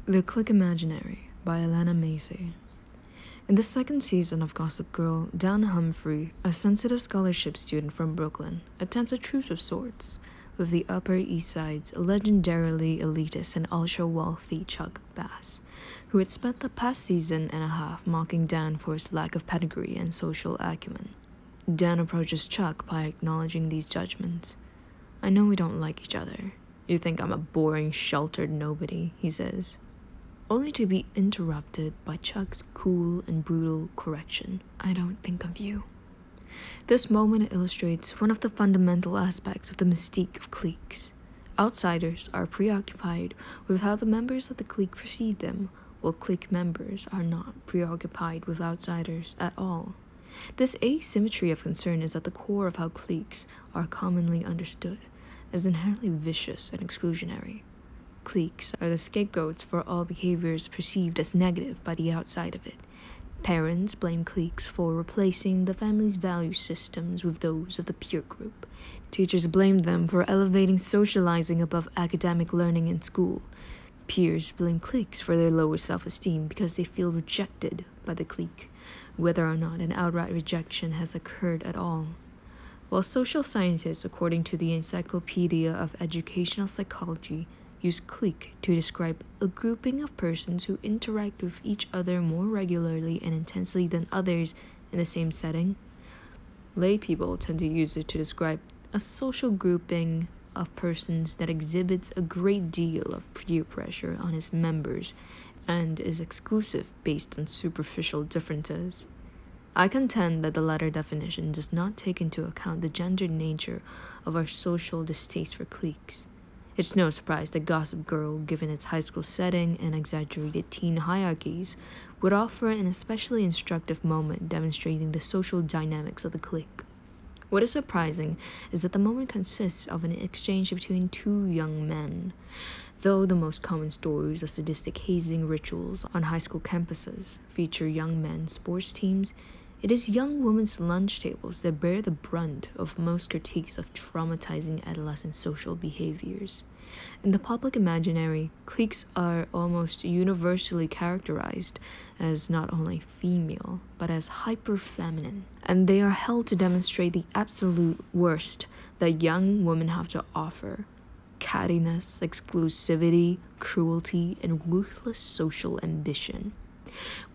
The Clique Imaginary by Alana Massey. In the second season of Gossip Girl, Dan Humphrey, a sensitive scholarship student from Brooklyn, attempts a truce of sorts with the Upper East Side's legendarily elitist and ultra-wealthy Chuck Bass, who had spent the past season and a half mocking Dan for his lack of pedigree and social acumen. Dan approaches Chuck by acknowledging these judgments. "I know we don't like each other. You think I'm a boring, sheltered nobody," he says, only to be interrupted by Chuck's cool and brutal correction. "I don't think of you." This moment illustrates one of the fundamental aspects of the mystique of cliques. Outsiders are preoccupied with how the members of the clique perceive them, while clique members are not preoccupied with outsiders at all. This asymmetry of concern is at the core of how cliques are commonly understood, as inherently vicious and exclusionary. Cliques are the scapegoats for all behaviors perceived as negative by the outside of it. Parents blame cliques for replacing the family's value systems with those of the peer group. Teachers blame them for elevating socializing above academic learning in school. Peers blame cliques for their lower self-esteem because they feel rejected by the clique, whether or not an outright rejection has occurred at all. While social scientists, according to the Encyclopedia of Educational Psychology, use clique to describe a grouping of persons who interact with each other more regularly and intensely than others in the same setting, lay people tend to use it to describe a social grouping of persons that exhibits a great deal of peer pressure on its members and is exclusive based on superficial differences. I contend that the latter definition does not take into account the gendered nature of our social distaste for cliques. It's no surprise that Gossip Girl, given its high school setting and exaggerated teen hierarchies, would offer an especially instructive moment demonstrating the social dynamics of the clique. What is surprising is that the moment consists of an exchange between two young men. Though the most common stories of sadistic hazing rituals on high school campuses feature young men's sports teams, it is young women's lunch tables that bear the brunt of most critiques of traumatizing adolescent social behaviors. In the public imaginary, cliques are almost universally characterized as not only female, but as hyper-feminine, and they are held to demonstrate the absolute worst that young women have to offer: cattiness, exclusivity, cruelty, and ruthless social ambition.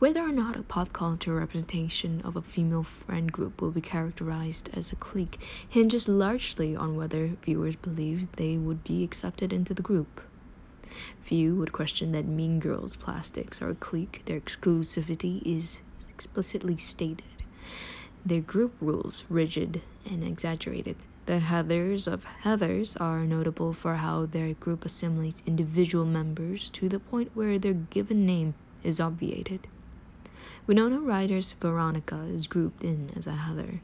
Whether or not a pop culture representation of a female friend group will be characterized as a clique hinges largely on whether viewers believe they would be accepted into the group. Few would question that Mean Girls Plastics are a clique. Their exclusivity is explicitly stated, their group rules rigid and exaggerated. The Heathers of Heathers are notable for how their group assimilates individual members to the point where their given name is obviated. Winona Ryder's Veronica is grouped in as a Heather.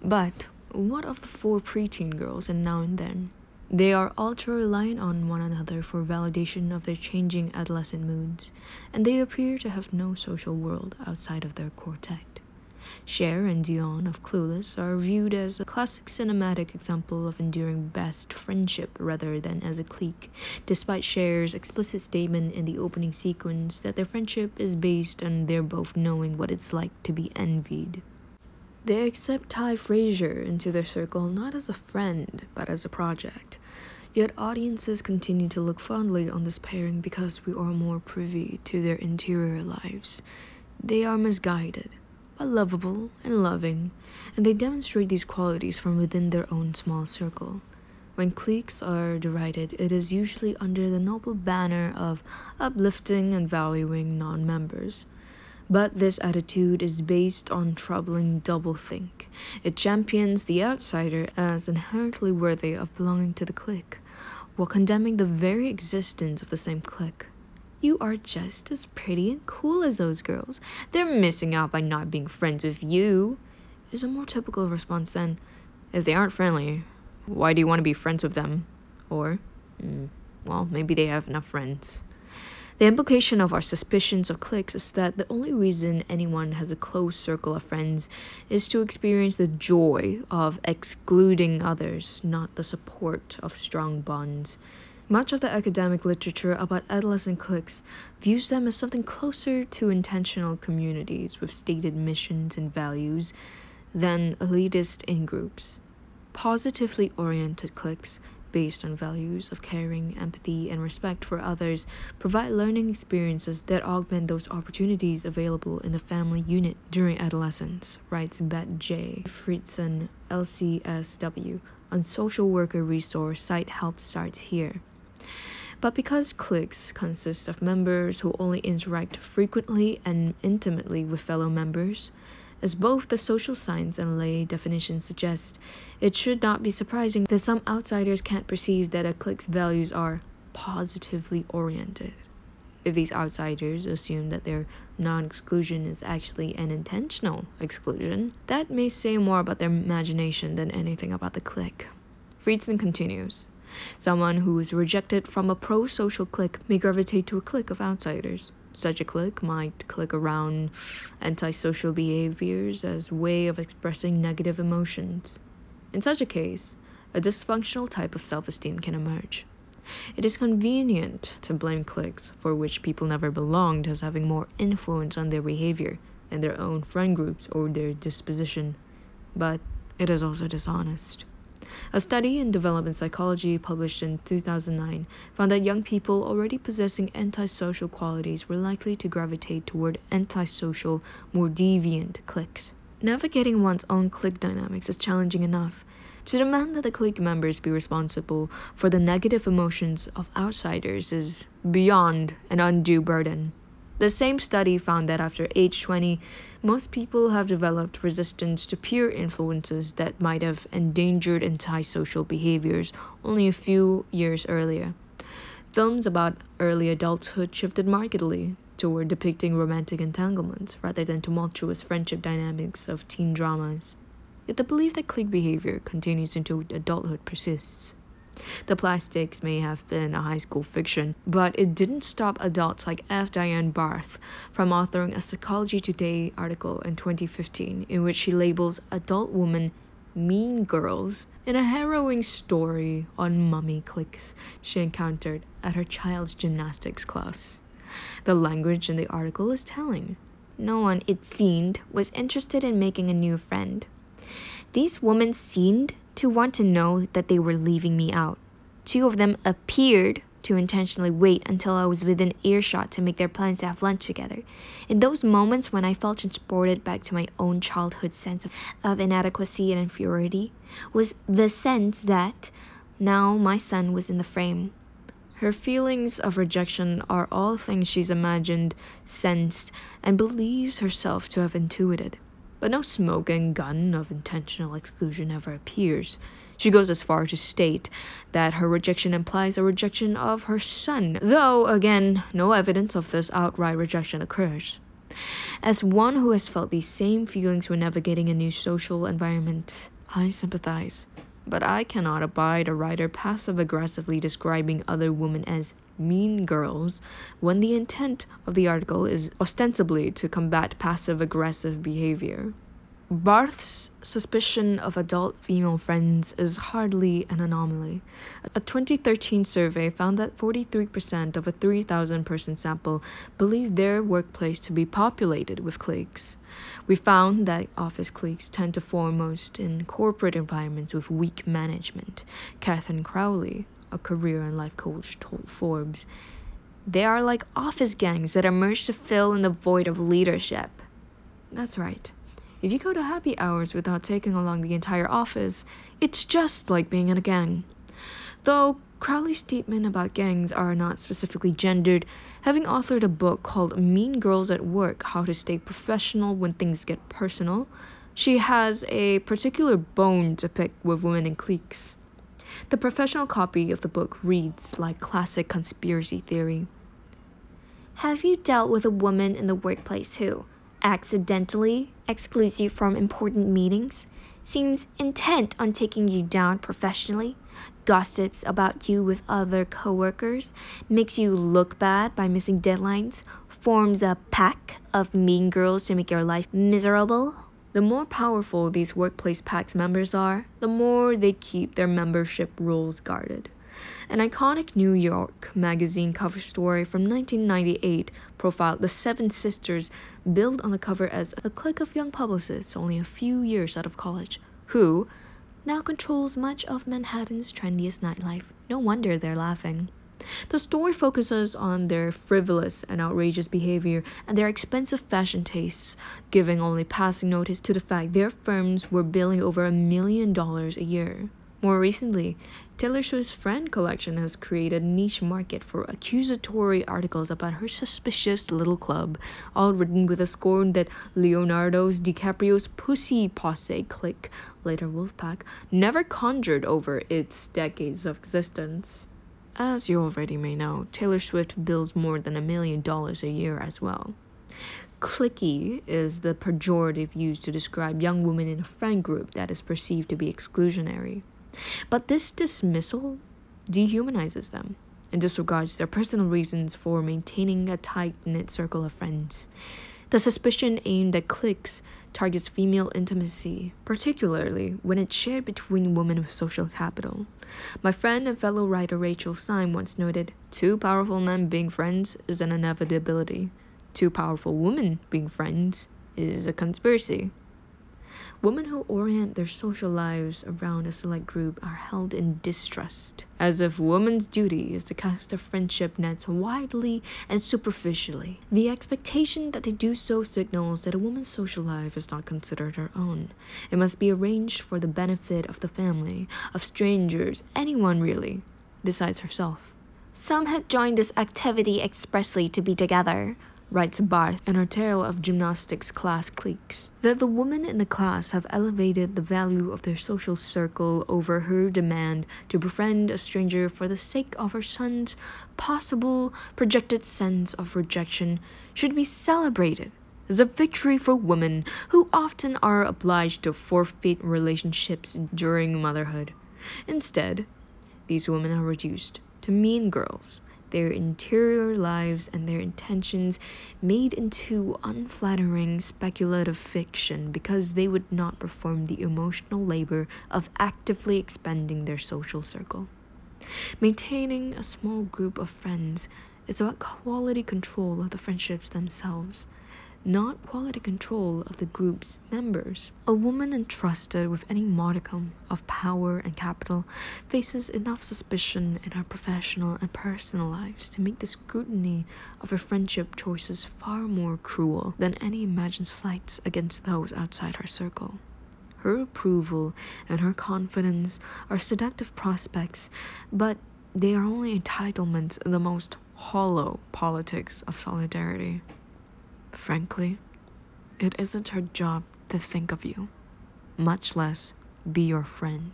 But what of the four preteen girls and Now and Then? They are ultra-reliant on one another for validation of their changing adolescent moods, and they appear to have no social world outside of their quartet. Cher and Dion of Clueless are viewed as a classic cinematic example of enduring best friendship rather than as a clique, despite Cher's explicit statement in the opening sequence that their friendship is based on their both knowing what it's like to be envied. They accept Ty Frazier into their circle not as a friend, but as a project. Yet audiences continue to look fondly on this pairing because we are more privy to their interior lives. They are misguided, but lovable and loving, and they demonstrate these qualities from within their own small circle. When cliques are derided, it is usually under the noble banner of uplifting and valuing non-members. But this attitude is based on troubling doublethink. It champions the outsider as inherently worthy of belonging to the clique, while condemning the very existence of the same clique. "You are just as pretty and cool as those girls. They're missing out by not being friends with you," is a more typical response than, "If they aren't friendly, why do you want to be friends with them?" Or, well, maybe they have enough friends. The implication of our suspicions of cliques is that the only reason anyone has a close circle of friends is to experience the joy of excluding others, not the support of strong bonds. Much of the academic literature about adolescent cliques views them as something closer to intentional communities with stated missions and values than elitist in-groups. Positively oriented cliques, based on values of caring, empathy, and respect for others, provide learning experiences that augment those opportunities available in the family unit during adolescence, writes Bette J. Friedson, LCSW, on social worker resource site Help Starts Here. But because cliques consist of members who only interact frequently and intimately with fellow members, as both the social science and lay definitions suggest, it should not be surprising that some outsiders can't perceive that a clique's values are positively oriented. If these outsiders assume that their non-exclusion is actually an intentional exclusion, that may say more about their imagination than anything about the clique. Friedson continues, someone who is rejected from a pro-social clique may gravitate to a clique of outsiders. Such a clique might clique around antisocial behaviors as a way of expressing negative emotions. In such a case, a dysfunctional type of self-esteem can emerge. It is convenient to blame cliques for which people never belonged as having more influence on their behavior than their own friend groups or their disposition, but it is also dishonest. A study in development psychology published in 2009 found that young people already possessing antisocial qualities were likely to gravitate toward antisocial, more deviant cliques. Navigating one's own clique dynamics is challenging enough. To demand that the clique members be responsible for the negative emotions of outsiders is beyond an undue burden. The same study found that after age 20, most people have developed resistance to peer influences that might have endangered antisocial behaviors only a few years earlier. Films about early adulthood shifted markedly toward depicting romantic entanglements rather than tumultuous friendship dynamics of teen dramas. Yet the belief that clique behavior continues into adulthood persists. The Plastics may have been a high school fiction, but it didn't stop adults like F. Diane Barth from authoring a Psychology Today article in 2015 in which she labels adult women mean girls in a harrowing story on mummy cliques she encountered at her child's gymnastics class. The language in the article is telling. No one, it seemed, was interested in making a new friend. These women seemed to want to know that they were leaving me out. Two of them appeared to intentionally wait until I was within earshot to make their plans to have lunch together. In those moments when I felt transported back to my own childhood sense of inadequacy and inferiority, was the sense that now my son was in the frame. Her feelings of rejection are all things she's imagined, sensed, and believes herself to have intuited. But no smoking gun of intentional exclusion ever appears. She goes as far to state that her rejection implies a rejection of her son, though, again, no evidence of this outright rejection occurs. As one who has felt these same feelings when navigating a new social environment, I sympathize. But I cannot abide a writer passive-aggressively describing other women as mean girls when the intent of the article is ostensibly to combat passive-aggressive behavior. Barth's suspicion of adult female friends is hardly an anomaly. A 2013 survey found that 43% of a 3,000-person sample believed their workplace to be populated with cliques. We found that office cliques tend to form most in corporate environments with weak management. Catherine Crowley, a career and life coach, told Forbes, "They are like office gangs that emerge to fill in the void of leadership." That's right. If you go to happy hours without taking along the entire office, it's just like being in a gang. Though Crowley's statement about gangs are not specifically gendered, having authored a book called Mean Girls at Work, How to Stay Professional When Things Get Personal, she has a particular bone to pick with women in cliques. The professional copy of the book reads like classic conspiracy theory. Have you dealt with a woman in the workplace who accidentally excludes you from important meetings, seems intent on taking you down professionally, gossips about you with other coworkers, makes you look bad by missing deadlines, forms a pack of mean girls to make your life miserable? The more powerful these workplace packs members are, the more they keep their membership rules guarded. An iconic New York magazine cover story from 1998 profiled the seven sisters, billed on the cover as a clique of young publicists only a few years out of college, who now controls much of Manhattan's trendiest nightlife. No wonder they're laughing. The story focuses on their frivolous and outrageous behavior and their expensive fashion tastes, giving only passing notice to the fact their firms were billing over $1 million a year. More recently, Taylor Swift's Friend collection has created a niche market for accusatory articles about her suspicious little club, all written with a scorn that Leonardo DiCaprio's pussy posse clique, later Wolfpack, never conjured over its decades of existence. As you already may know, Taylor Swift bills more than $1 million a year as well. Clique is the pejorative used to describe young women in a friend group that is perceived to be exclusionary. But this dismissal dehumanizes them and disregards their personal reasons for maintaining a tight-knit circle of friends. The suspicion aimed at cliques targets female intimacy, particularly when it's shared between women with social capital. My friend and fellow writer Rachel Syme once noted, "Two powerful men being friends is an inevitability. Two powerful women being friends is a conspiracy." Women who orient their social lives around a select group are held in distrust, as if women's duty is to cast their friendship nets widely and superficially. The expectation that they do so signals that a woman's social life is not considered her own. It must be arranged for the benefit of the family, of strangers, anyone really, besides herself. "Some had joined this activity expressly to be together," writes Barth in her tale of gymnastics class cliques, that the women in the class have elevated the value of their social circle over her demand to befriend a stranger for the sake of her son's possible projected sense of rejection should be celebrated as a victory for women who often are obliged to forfeit relationships during motherhood. Instead, these women are reduced to mean girls, their interior lives and their intentions made into unflattering speculative fiction because they would not perform the emotional labor of actively expanding their social circle. Maintaining a small group of friends is about quality control of the friendships themselves, not quality control of the group's members. A woman entrusted with any modicum of power and capital faces enough suspicion in her professional and personal lives to make the scrutiny of her friendship choices far more cruel than any imagined slights against those outside her circle. Her approval and her confidence are seductive prospects, but they are only entitlements in the most hollow politics of solidarity. Frankly, it isn't her job to think of you, much less be your friend.